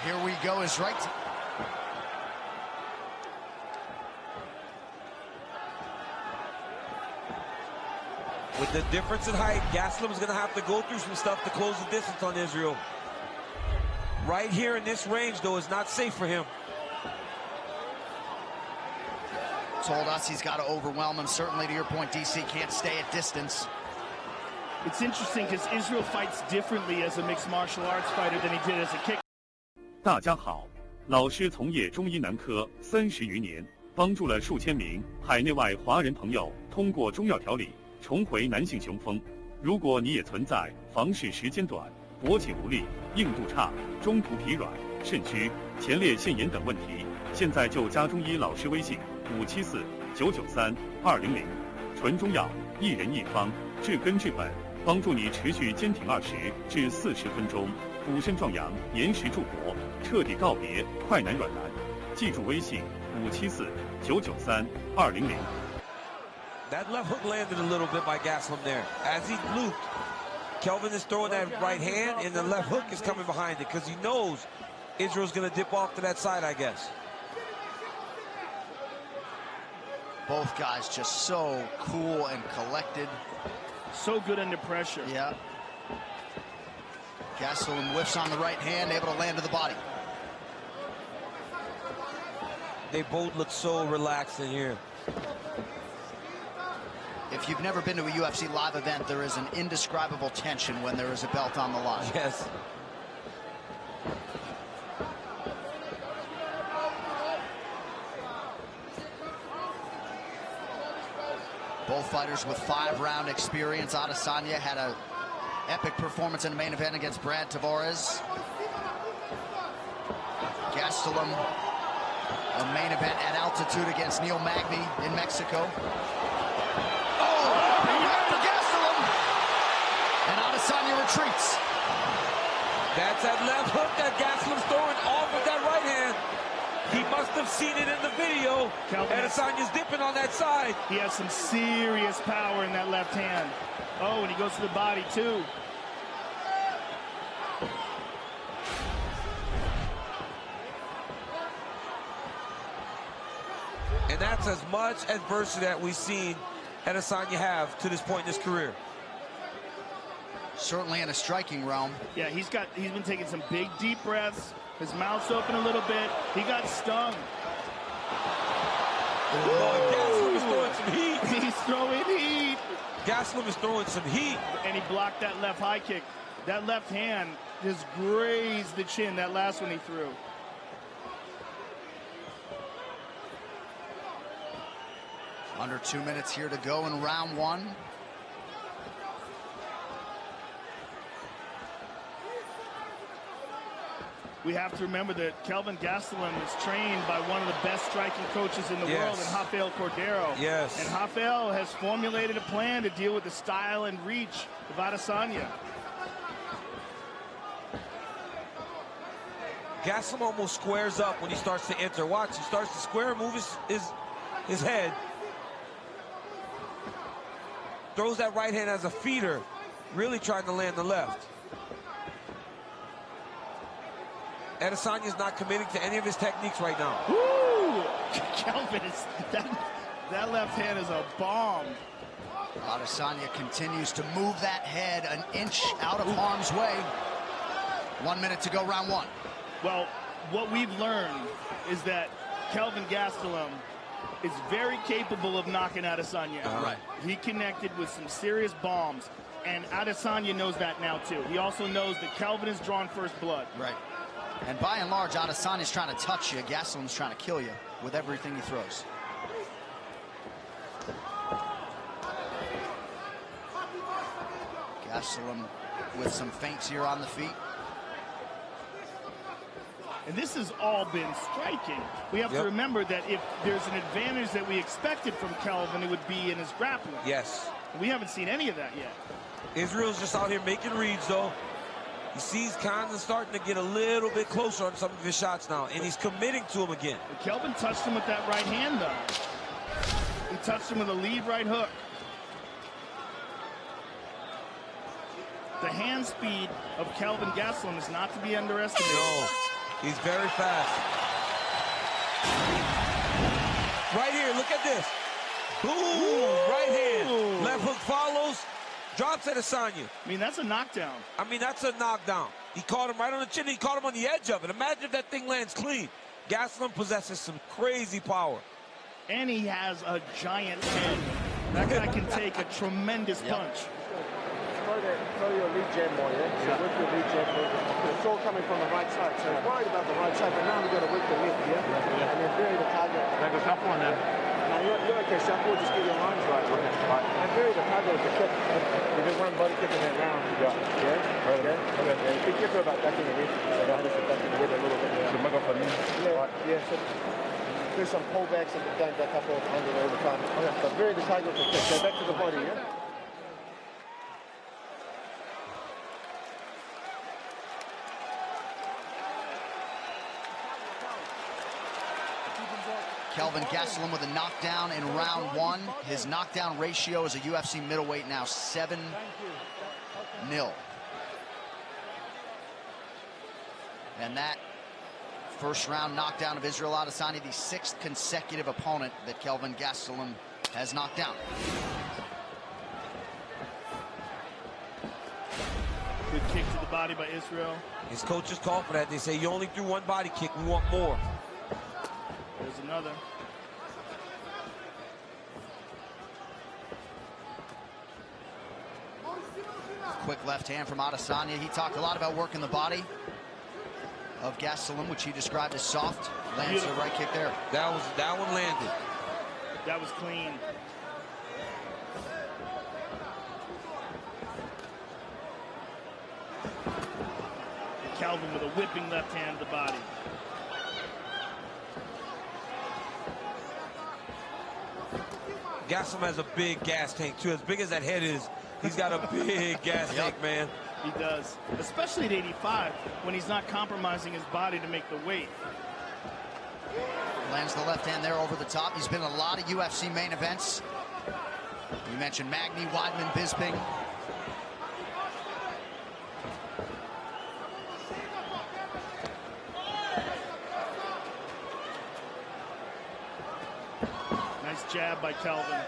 Here we go is right. With the difference in height, Gastelum's going to have to go through some stuff to close the distance on Israel. Right here in this range, though, is not safe for him. Told us he's got to overwhelm him. Certainly, to your point, DC can't stay at distance. It's interesting because Israel fights differently as a mixed martial arts fighter than he did as a kick. 大家好，老师从业中医男科30余年，帮助了数千名海内外华人朋友通过中药调理重回男性雄风。如果你也存在房事时间短、勃起无力、硬度差、中途疲软、肾虚、前列腺炎等问题，现在就加中医老师微信574-993-200，纯中药，一人一方，治根治本，帮助你持续坚挺20至40分钟，补肾壮阳，延时助勃，彻底告别快男软男。记住微信574-993-200。That left hook landed a little bit by Gastelum there. As he looped, Kelvin is throwing that right hand, and the left hook is coming behind it because he knows Israel's going to dip off to that side, I guess. Both guys just so cool and collected. So good under pressure. Yeah. Gastelum whiffs on the right hand, able to land to the body. They both look so relaxed in here. If you've never been to a UFC live event, there is an indescribable tension when there is a belt on the line. Yes. Both fighters with 5-round experience. Adesanya had an epic performance in the main event against Brad Tavares. Gastelum, a main event at altitude against Neil Magny in Mexico. And Adesanya retreats. That's that left hook that Gastelum's throwing off with that right hand. He must have seen it in the video. Adesanya's dipping on that side. He has some serious power in that left hand. Oh, and he goes to the body, too. And that's as much adversity that we've seen Adesanya have to this point in his career. Certainly in a striking realm. Yeah, he's been taking some big, deep breaths. His mouth's open a little bit. He got stung. Gastelum is throwing some heat. He's throwing heat. Gastelum is throwing some heat. And he blocked that left high kick. That left hand just grazed the chin, that last one he threw. Under 2 minutes here to go in round one. We have to remember that Kelvin Gastelum is trained by one of the best striking coaches in the world, in Rafael Cordero. Yes. And Rafael has formulated a plan to deal with the style and reach of Adesanya. Gastelum almost squares up when he starts to enter. Watch, he starts to square and move his head. Throws that right hand as a feeder, really trying to land the left. Adesanya's not committing to any of his techniques right now. Ooh! Kelvin, that left hand is a bomb. Adesanya continues to move that head an inch out of harm's way. 1 minute to go, round one. Well, what we've learned is that Kelvin Gastelum is very capable of knocking Adesanya out. Right. He connected with some serious bombs, and Adesanya knows that now, too. He also knows that Kelvin has drawn first blood. Right. And by and large, Adesanya's trying to touch you. Gastelum's trying to kill you with everything he throws. Gastelum with some feints here on the feet. And this has all been striking. We have to remember that if there's an advantage that we expected from Kelvin, it would be in his grappling. Yes. We haven't seen any of that yet. Israel's just out here making reads, though. You see he's kind of starting to get a little bit closer on some of his shots now, and he's committing to him again. But Kelvin touched him with that right hand, though. He touched him with a lead right hook. The hand speed of Kelvin Gastelum is not to be underestimated. No, he's very fast. Right here, look at this. Boom, right hand. Left hook follows, drops at Adesanya. I mean, that's a knockdown. I mean, that's a knockdown. He caught him right on the chin. He caught him on the edge of it. Imagine if that thing lands clean. Gastelum possesses some crazy power. And he has a giant head. That guy can take a tremendous punch. Throw your lead jab more, yeah? So work your lead jab more. It's all coming from the right side. So he's worried about the right side, but now we've got to work the left, yeah? And then vary the target. That goes up one then. No, you're okay, Shuffle. Just get your lines right. Okay. Right. And vary the target with the kick. You just one body kick in that round. Yeah. Yeah? Okay. Okay. Be careful about ducking your head. So don't have to duck your head a little bit. So make up for me. Yeah. Right. Yeah. So do some pullbacks and don't duck up all under all the time. Okay. So vary the target with the kick. Go back to the body, yeah? Kelvin Gastelum with a knockdown in round one. His knockdown ratio as a UFC middleweight now 7-0. And that first round knockdown of Israel Adesanya, the 6th consecutive opponent that Kelvin Gastelum has knocked down. Good kick to the body by Israel. His coaches call for that. They say, you only threw one body kick. We want more. There's another. Quick left hand from Adesanya. He talked a lot about working the body of Gastelum, which he described as soft. Lands the right kick there. That one landed. That was clean. Kelvin with a whipping left hand to the body. Gastelum has a big gas tank, too. As big as that head is, he's got a big gas tank, man. He does. Especially at 85, when he's not compromising his body to make the weight. Lands the left hand there over the top. He's been in a lot of UFC main events. You mentioned Magny, Weidman, Bisping. Nice jab by Kelvin.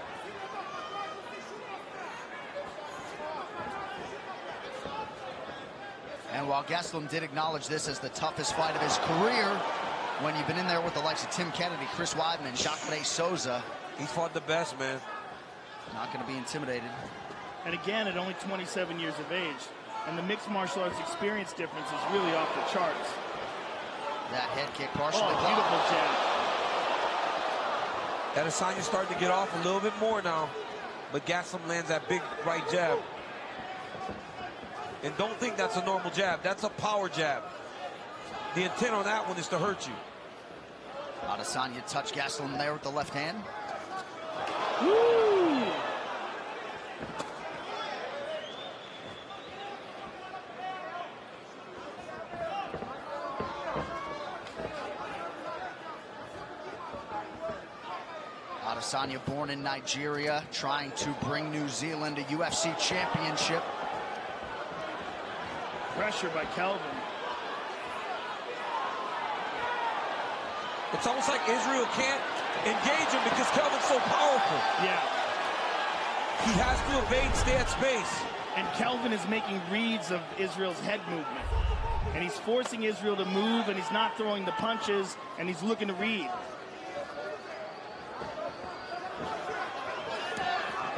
And while Gastelum did acknowledge this as the toughest fight of his career, when you've been in there with the likes of Tim Kennedy, Chris Weidman, Jacare Souza, he's fought the best, man. Not going to be intimidated. And again, at only 27 years of age, and the mixed martial arts experience difference is really off the charts. That head kick partially blocked. Beautiful jab. Adesanya's starting to get off a little bit more now, but Gastelum lands that big right jab. And don't think that's a normal jab. That's a power jab. The intent on that one is to hurt you. Adesanya touched Gastelum there with the left hand. Woo! Adesanya, born in Nigeria, trying to bring New Zealand a UFC championship. Pressure by Kelvin. It's almost like Israel can't engage him because Kelvin's so powerful. Yeah. He has to evade, stay at space. And Kelvin is making reads of Israel's head movement. And he's forcing Israel to move, and he's not throwing the punches, and he's looking to read.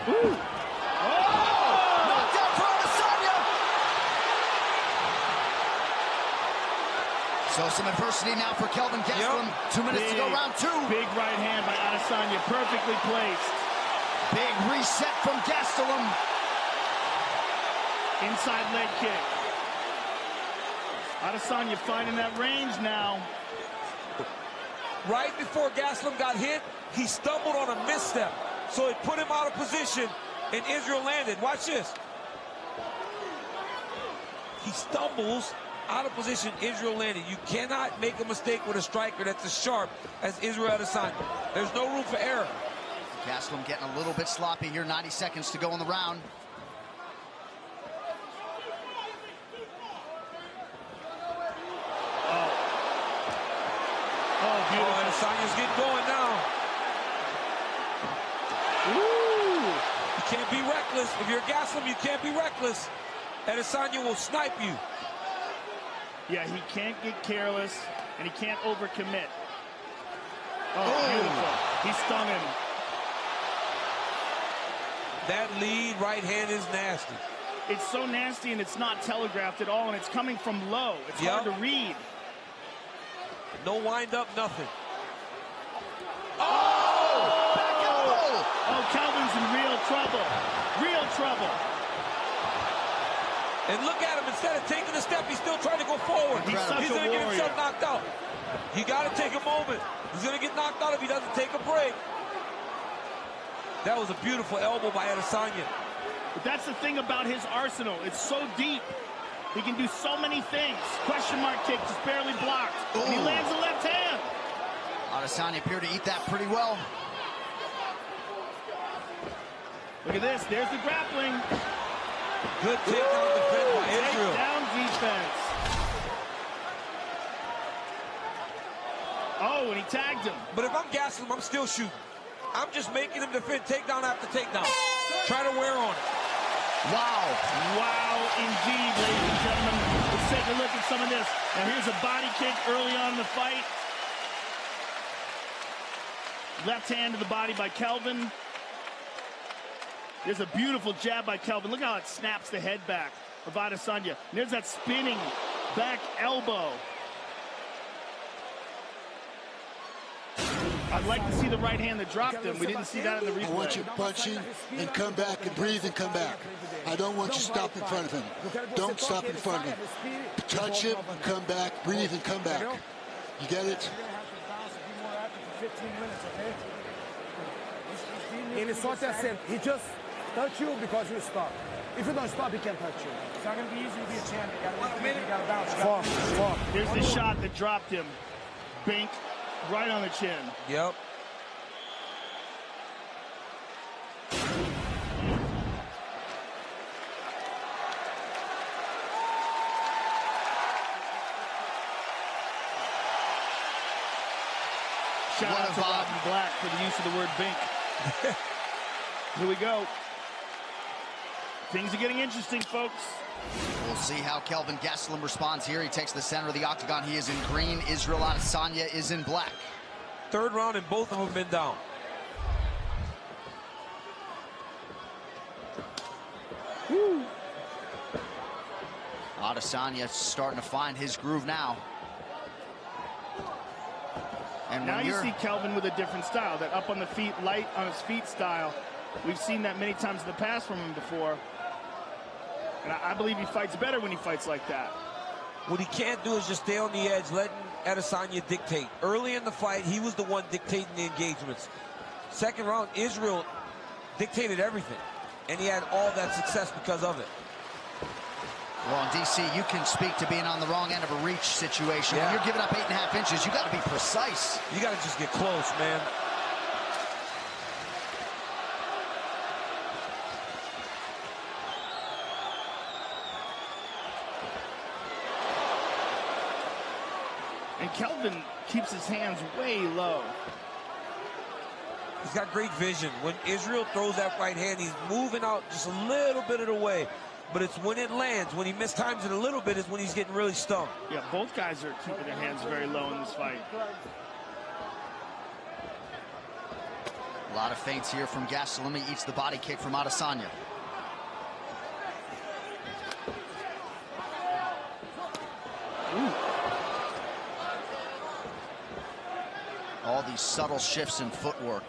Ooh. So some adversity now for Kelvin Gastelum. 2 minutes to go, round two. Big right hand by Adesanya, perfectly placed. Big reset from Gastelum. Inside leg kick. Adesanya finding that range now. Right before Gastelum got hit, he stumbled on a misstep. So it put him out of position, and Israel landed. Watch this. He stumbles out of position, Israel landed. You cannot make a mistake with a striker that's as sharp as Israel Adesanya. There's no room for error. Gastelum getting a little bit sloppy here. 90 seconds to go in the round. Oh, beautiful. Oh, Adesanya's getting going now. Ooh. You can't be reckless. If you're Gastelum, you can't be reckless. Adesanya will snipe you. Yeah, he can't get careless, and he can't overcommit. Oh, beautiful. He stung him. That lead right hand is nasty. It's so nasty, and it's not telegraphed at all, and it's coming from low. It's hard to read. No wind up, nothing. Oh! Back elbow! Oh, Kelvin's in real trouble. Real trouble. And look at him. Instead of taking a step, he's still trying to go forward. He's such a going to get himself warrior. knocked out. You got to take a moment. He's going to get knocked out if he doesn't take a break. That was a beautiful elbow by Adesanya. But that's the thing about his arsenal. It's so deep. He can do so many things. Question mark kick, just barely blocked. And he lands the left hand. Adesanya appeared to eat that pretty well. Look at this. There's the grappling. Good takedown defense by Israel. Takedown defense. Oh, and he tagged him. But if I'm Gastelum, I'm still shooting. I'm just making him defend takedown after takedown. Try to wear on it. Wow. Wow, indeed, ladies and gentlemen. Let's take a look at some of this. Now, here's a body kick early on in the fight. Left hand to the body by Kelvin. There's a beautiful jab by Kelvin. Look how it snaps the head back of Adesanya. And there's that spinning back elbow. I'd like to see the right hand that dropped him. We didn't see that in the replay. I want you punching and come back and breathe and come back. I don't want you to stop in front of him. Don't stop in front of him. Touch him, come back, breathe and come back. You get it? Ele só te acerta. He just touch you because you stop. If you don't stop, he can't touch you. It's not going to be easy to be a champ. You got to bounce. Fuck. Here's the shot that dropped him. Bink, right on the chin. Yep. Shout out to Robin Black for the use of the word bink. Here we go. Things are getting interesting, folks. We'll see how Kelvin Gastelum responds here. He takes the center of the octagon. He is in green. Israel Adesanya is in black. Third round and both of them been down. Woo. Adesanya starting to find his groove now. And now you see Kelvin with a different style, that up on the feet, light on his feet style. We've seen that many times in the past from him before. And I believe he fights better when he fights like that. What he can't do is just stay on the edge, letting Adesanya dictate. Early in the fight, he was the one dictating the engagements. Second round, Israel dictated everything. And he had all that success because of it. Well, in DC, you can speak to being on the wrong end of a reach situation. When you're giving up 8.5 inches, you got to be precise. You got to just get close, man. And Kelvin keeps his hands way low. He's got great vision. When Israel throws that right hand, he's moving out just a little bit of the way. But it's when it lands, when he mistimes it a little bit, is when he's getting really stung. Yeah, both guys are keeping their hands very low in this fight. A lot of feints here from Gastelum. He eats the body kick from Adesanya. Ooh. All these subtle shifts in footwork.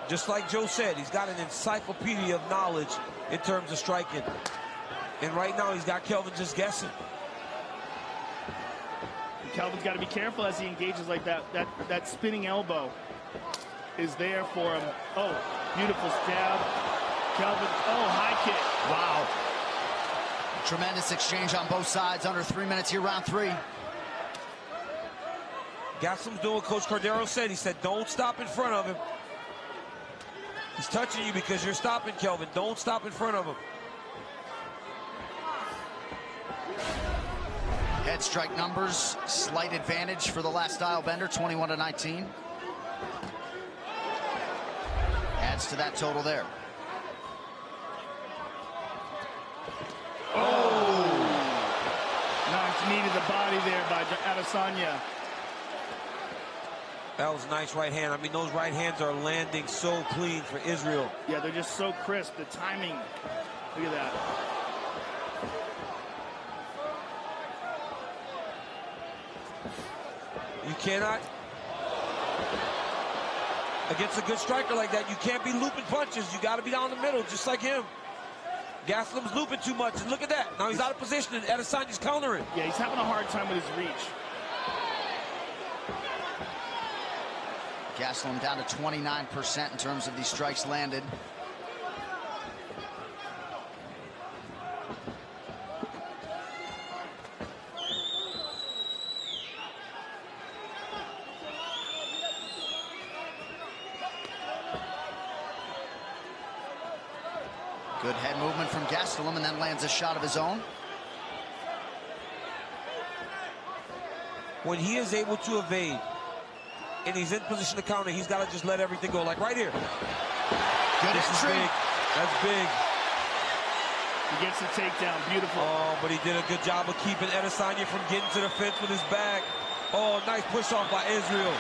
Just like Joe said, he's got an encyclopedia of knowledge in terms of striking. And right now, he's got Kelvin just guessing. And Kelvin's got to be careful as he engages like that. That spinning elbow is there for him. Oh, beautiful jab. Kelvin, oh, high kick. Wow. Tremendous exchange on both sides. Under 3 minutes here, round 3. Gastelum's doing what Coach Cordero said. He said, don't stop in front of him. He's touching you because you're stopping, Kelvin. Don't stop in front of him. Head strike numbers, slight advantage for the last style bender, 21-19. Adds to that total there. Oh! Nice knee to the body there by Adesanya. That was a nice right hand. I mean, those right hands are landing so clean for Israel. Yeah, they're just so crisp. The timing. Look at that. You cannot, against a good striker like that, you can't be looping punches. You got to be down the middle, just like him. Gastelum's looping too much, and look at that. Now he's out of position, and Adesanya's countering. Yeah, he's having a hard time with his reach. Gastelum down to 29% in terms of these strikes landed. Good head movement from Gastelum, and then lands a shot of his own. When he is able to evade, and he's in position to counter, he's got to just let everything go. Like right here. Good this entry. Is big. That's big. He gets the takedown. Beautiful. Oh, but he did a good job of keeping Adesanya from getting to the fence with his back. Oh, nice push off by Israel.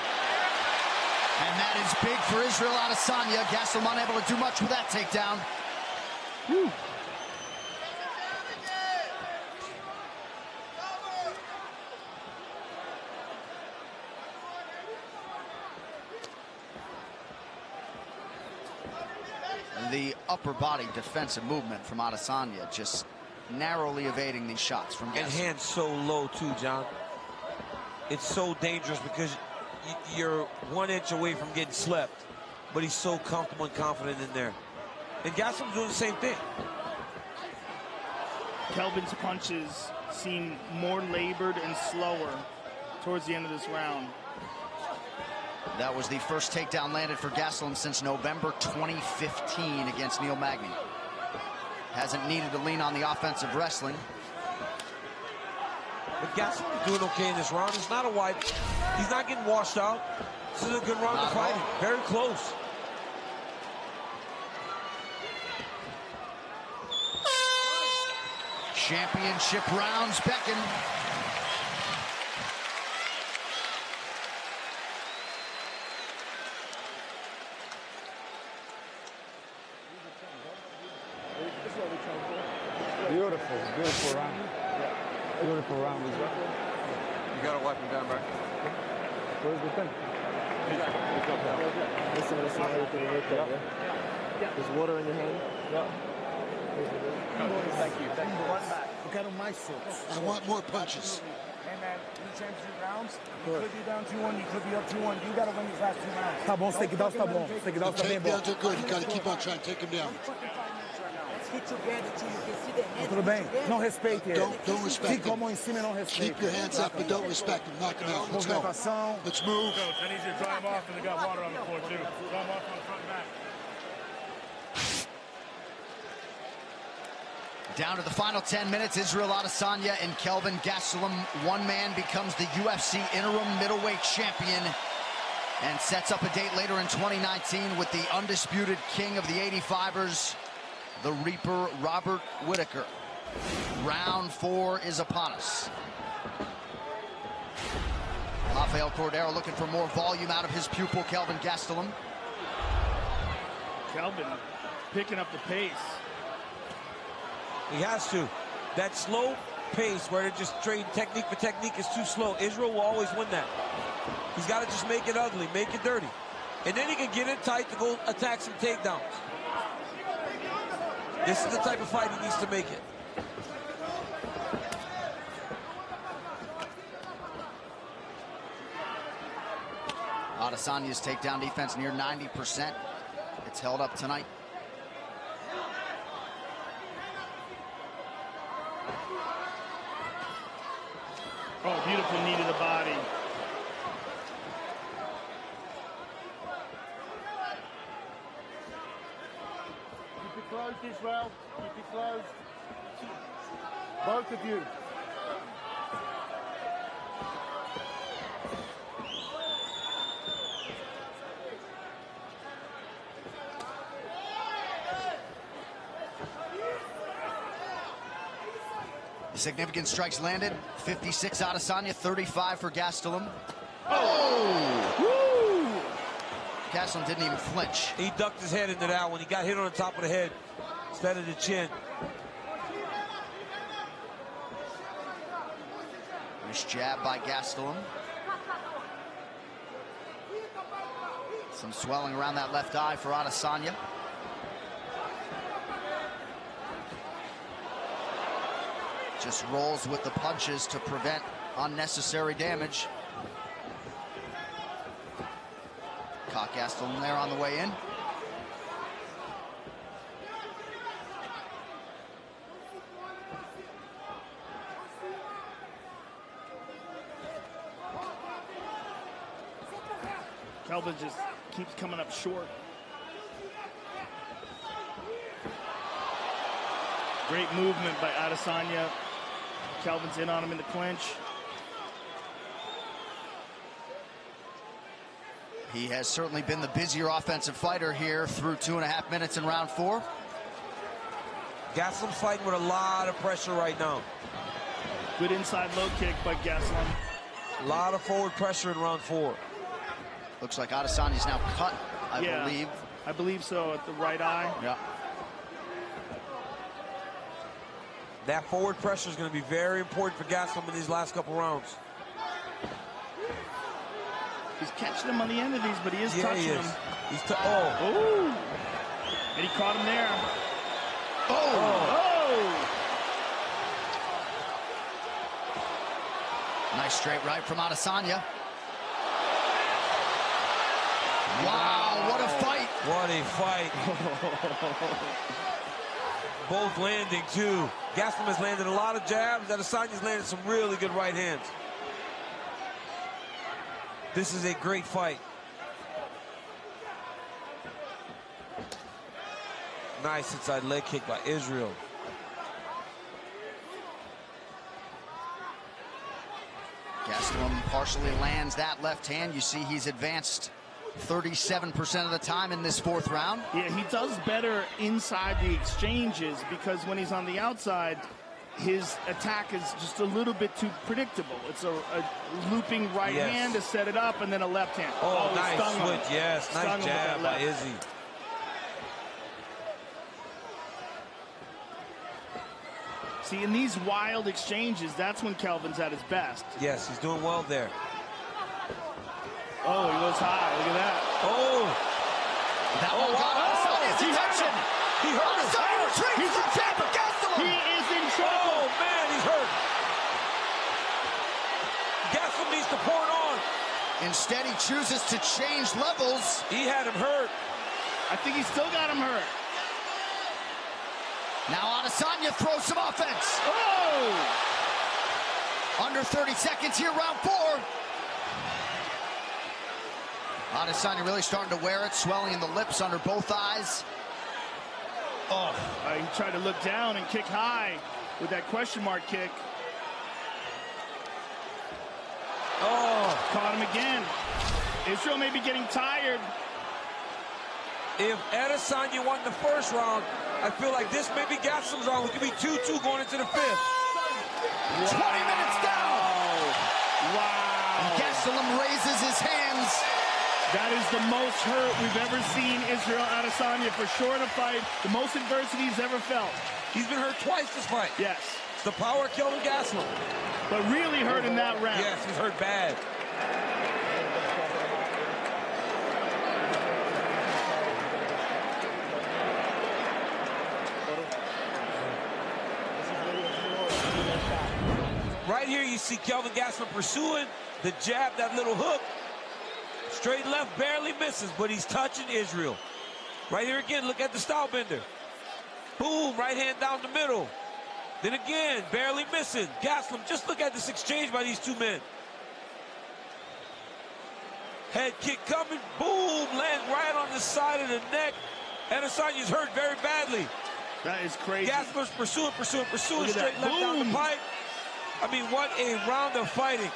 And that is big for Israel Adesanya. Gastelum unable to do much with that takedown. Whew. The upper body defensive movement from Adesanya, just narrowly evading these shots from Gastelum. And hands so low too, John. It's so dangerous because you're 1 inch away from getting slept, but he's so comfortable and confident in there. And Gastelum's doing the same thing. Kelvin's punches seem more labored and slower towards the end of this round. That was the first takedown landed for Gastelum since November 2015 against Neil Magny. Hasn't needed to lean on the offensive wrestling. But Gastelum's doing okay in this round. It's not a wide. He's not getting washed out. This is a good round of fighting. Very close. Championship rounds beckon. Beautiful, beautiful round. Beautiful round. You gotta wipe him down, bro. Where's the thing? Listen, everything right there, yeah? There's water in your hand? Yeah. Thank you. Run back. I want more punches. Hey, man, you change 2 rounds. You could be down 2-1, you could be up 2-1. You gotta win these last 2 rounds. Tá bom, você tem que dar os tá bom. Você tem que dar os tá bem bom. Takedowns are good. You gotta keep on trying to take him down. Tudo bem. Não respeite ele. Don't respect Fica him. como em cima e não respeite. Keep your hands up, but don't respect him. Knock him out. Let's go. Let's move. Coach, I need you to dry him off, and they got water on the floor, too. Dry him off on the front and back. Down to the final 10 minutes, Israel Adesanya and Kelvin Gastelum. One man becomes the UFC interim middleweight champion and sets up a date later in 2019 with the undisputed king of the 85ers, the Reaper, Robert Whittaker. Round 4 is upon us. Rafael Cordero looking for more volume out of his pupil, Kelvin Gastelum. Kelvin picking up the pace. He has to. That slow pace where they're just trading technique for technique is too slow. Israel will always win that. He's got to just make it ugly, make it dirty. And then he can get in tight to go attack some takedowns. This is the type of fight he needs to make it. Adesanya's takedown defense near 90%. It's held up tonight. Oh, beautiful knee to the body. closed, Israel. Keep it closed. Both of you. Significant strikes landed. 56 Adesanya, 35 for Gastelum. Oh! Woo! Gastelum didn't even flinch. He ducked his head into that one. He got hit on the top of the head instead of the chin. Nice jab by Gastelum. Some swelling around that left eye for Adesanya. Just rolls with the punches to prevent unnecessary damage. Caught Gastelum there on the way in. Kelvin just keeps coming up short. Great movement by Adesanya. Kelvin's in on him in the clinch. He has certainly been the busier offensive fighter here through 2.5 minutes in round 4. Gastelum's fighting with a lot of pressure right now. Good inside low kick by Gastelum. A lot of forward pressure in round 4. Looks like Adesanya's now cut, I believe. I believe so, at the right eye. Yeah. That forward pressure is going to be very important for Gastelum in these last couple rounds. He's catching him on the end of these, but he is touching him. He's oh. And he caught him there. Nice straight right from Adesanya. Wow, what a fight. What a fight. Both landing, too. Gastelum has landed a lot of jabs. Adesanya's landed some really good right hands. This is a great fight. Nice inside leg kick by Israel. Gastelum partially lands that left hand. You see he's advanced 37% of the time in this 4th round. Yeah, he does better inside the exchanges because when he's on the outside, his attack is just a little bit too predictable. It's a looping right hand to set it up and then a left hand. Oh, nice switch, yes. Nice jab by Izzy. See, in these wild exchanges, that's when Kelvin's at his best. Yes, he's doing well there. Oh, he goes high. Look at that. Oh. That one got Adesanya's attention. He hurt him. Adesanya retreats from jab of Gastelum. He is in trouble. Oh, man, he's hurt. Gastelum needs to pour it on. Instead, he chooses to change levels. He had him hurt. I think he still got him hurt. Now Adesanya throws some offense. Oh! Under 30 seconds here, round 4. Adesanya really starting to wear it, swelling in the lips under both eyes. He tried to look down and kick high with that question mark kick. Caught him again. Israel may be getting tired. If Adesanya won the 1st round, I feel like this may be Gastelum's round. It could be 2-2 going into the 5th. 20 minutes down. Wow. And Gastelum raises his hands. That is the most hurt we've ever seen Israel Adesanya for sure in a fight. The most adversity he's ever felt. He's been hurt twice this fight. Yes. It's the power of Kelvin Gastelum. But really hurt in that round. Yes, he's hurt bad. Right here you see Kelvin Gastelum pursuing the jab, that little hook. Straight left barely misses, but he's touching Israel. Right here again, look at the style bender. Boom, right hand down the middle. Then again, barely missing. Gastelum, just look at this exchange by these two men. Head kick coming, boom, lands right on the side of the neck. Adesanya's hurt very badly. That is crazy. Gaslam's pursuing, straight left down the Boom. pipe. I mean, what a round of fighting.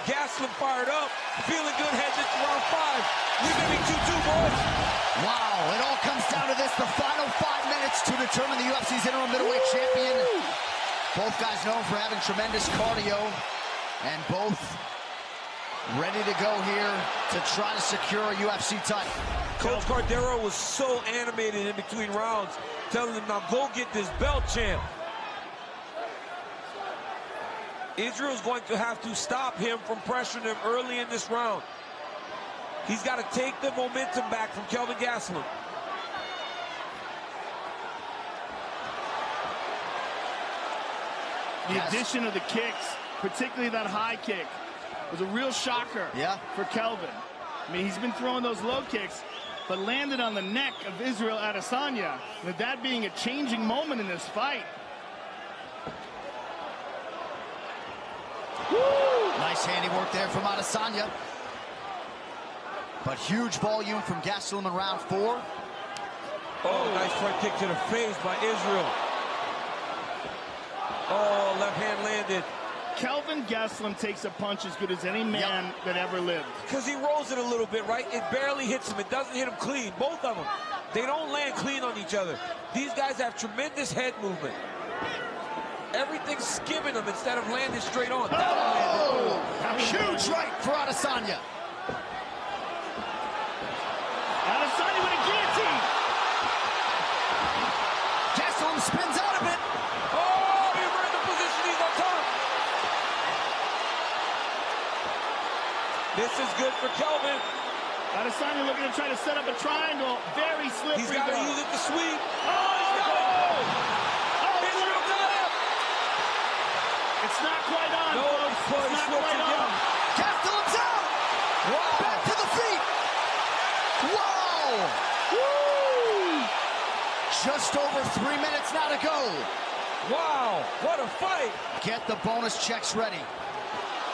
Gaslam fired up, feeling good, heading into round 5. We're getting 2-2, boys. Wow, it all comes down to this. The final 5 minutes to determine the UFC's interim middleweight champion. Both guys known for having tremendous cardio, and both ready to go here to try to secure a UFC title. Coach Cordero was so animated in between rounds, telling him, now go get this belt, champ. Israel's going to have to stop him from pressuring him early in this round. He's got to take the momentum back from Kelvin Gastelum. The addition of the kicks, particularly that high kick, was a real shocker for Kelvin. I mean, he's been throwing those low kicks, but landed on the neck of Israel Adesanya, with that being a changing moment in this fight. Woo! Nice handiwork there from Adesanya. But huge volume from Gastelum in round 4. Oh, nice front kick to the face by Israel. Oh, left hand landed. Kelvin Gastelum takes a punch as good as any man that ever lived. Because he rolls it a little bit, right? It barely hits him. It doesn't hit him clean. Both of them. They don't land clean on each other. These guys have tremendous head movement. Everything's skimming them instead of landing straight on. Oh! Huge right for Adesanya. Adesanya with a guillotine. Gastelum spins out of it. Oh, he ran the position. He's on top. This is good for Kelvin. Adesanya looking to try to set up a triangle. Very slippery. He's got to use it to sweep. Oh, he's got it. Israel got it. It's not quite on. No, folks. it's not quite quite on. Gastelum's out. Wow. Back to the feet. Wow. Woo! Just over 3 minutes now to go. Wow, what a fight. Get the bonus checks ready.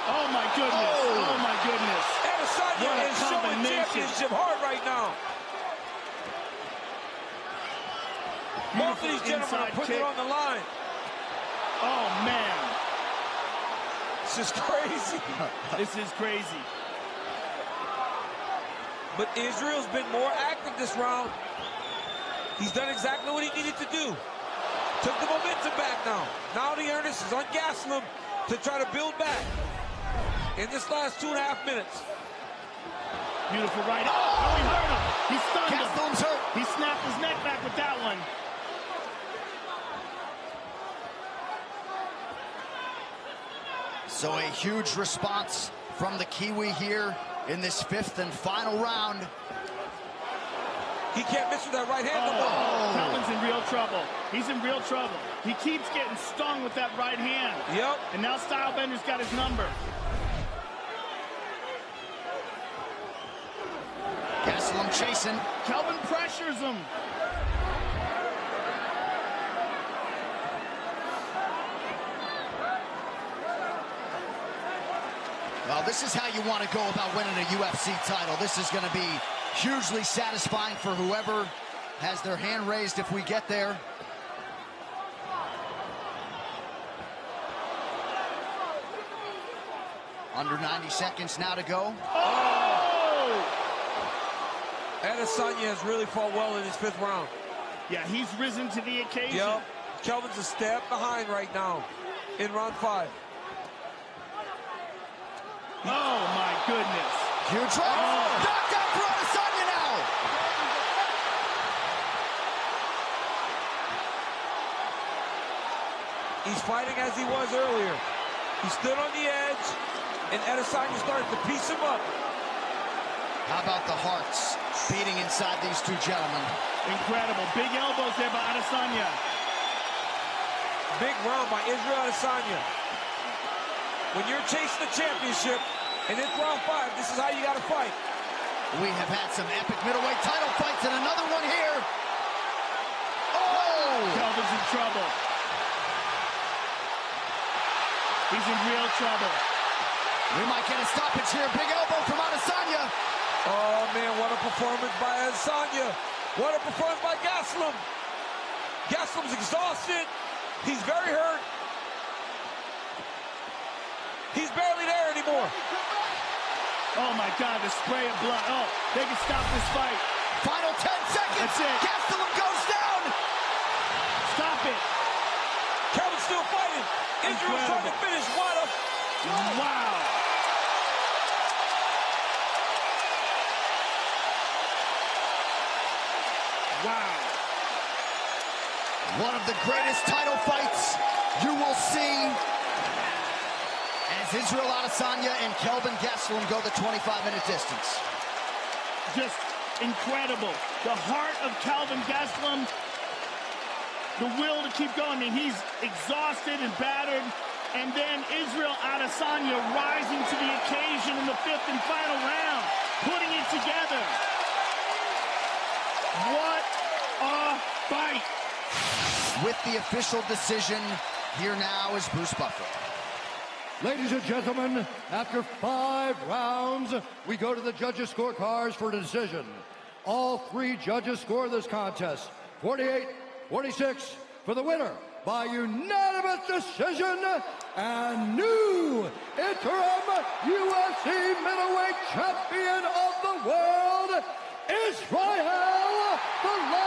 Oh, my goodness. Oh, my goodness. Adesanya What a is showing combination. championship hard right now. Both of these gentlemen are putting it on the line. Oh, man. This is crazy. This is crazy. But Israel's been more active this round. He's done exactly what he needed to do. Took the momentum back now. Now the earnest is on Gastelum to try to build back in this last 2.5 minutes. Beautiful right. Oh, he hurt him. He stunned him. Gastelum's hurt. He snapped his neck back with that one. So a huge response from the Kiwi here in this 5th and final round. He can't miss with that right hand. Kelvin's in real trouble. He's in real trouble. He keeps getting stung with that right hand. Yep. And now Stylebender's got his number. Gastelum chasing. Kelvin pressures him. Well, this is how you want to go about winning a UFC title. This is going to be hugely satisfying for whoever has their hand raised if we get there. Under 90 seconds now to go. Oh! Adesanya has really fought well in his 5th round. Yeah, he's risen to the occasion. Yep. Kelvin's a step behind right now in round 5. Oh, my goodness. Huge right. Knockdown for Adesanya now. He's fighting as he was earlier. He stood on the edge, and Adesanya started to piece him up. How about the hearts beating inside these two gentlemen? Incredible. Big elbows there by Adesanya. Big round by Israel Adesanya. When you're chasing the championship, and it's round 5, this is how you got to fight. We have had some epic middleweight title fights, and another one here. Oh! Kelvin's in trouble. He's in real trouble. We might get a stoppage here. Big elbow from Adesanya. Oh, man, what a performance by Adesanya. What a performance by Gastelum. Gastelum's exhausted. He's very hurt. He's barely there anymore. Oh my God, the spray of blood. Oh, they can stop this fight. Final 10 seconds. That's it. Gastelum goes down. Stop it. Kelvin's still fighting. Israel's trying to finish. What a... Wow. Wow. One of the greatest title fights you will see as Israel Adesanya and Kelvin Gastelum go the 25-minute distance. Just incredible. The heart of Kelvin Gastelum, the will to keep going. I mean, he's exhausted and battered. And then Israel Adesanya rising to the occasion in the 5th and final round, putting it together. What a fight. With the official decision, here now is Bruce Buffer. Ladies and gentlemen, after 5 rounds, we go to the judges' scorecards for a decision. All 3 judges score this contest 48-46 for the winner by unanimous decision and new interim UFC middleweight champion of the world, Israel the